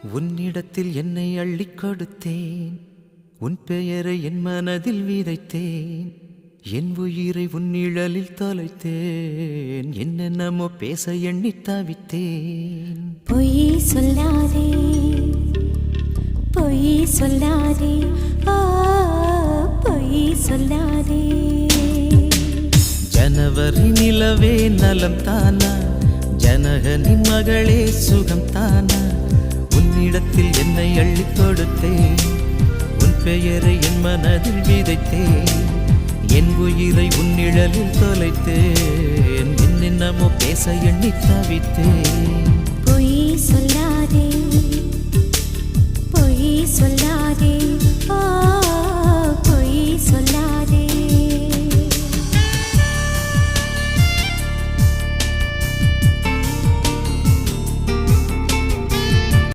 உன்னிடத்தில் என்னை அள்ளிக் கொடுத்தேன், உன் பெயரை என் மனதில் விதைத்தேன், என் உயிரை உன் நிழலில் தொலைத்தேன், என்னென்னமோ பேச எண்ணி தவித்தேன். பொய் சொல்லாதே, பொய் சொல்லாதே, பொய் சொல்லாதே. ஜனவரி நிலவே நலம் தானா, ஜனகனின் மகளே சுகம் தானா, உன்னிடத்தில் என்னை அள்ளிக் கொடுத்தேன், உன் பெயரை என் மனதில் விதைத்தேன், என் உயிரை உன் நிழலில் தொலைத்தேன், என்னென்னமோ பேச எண்ணி தவித்தேன். பொய் சொல்லாதே.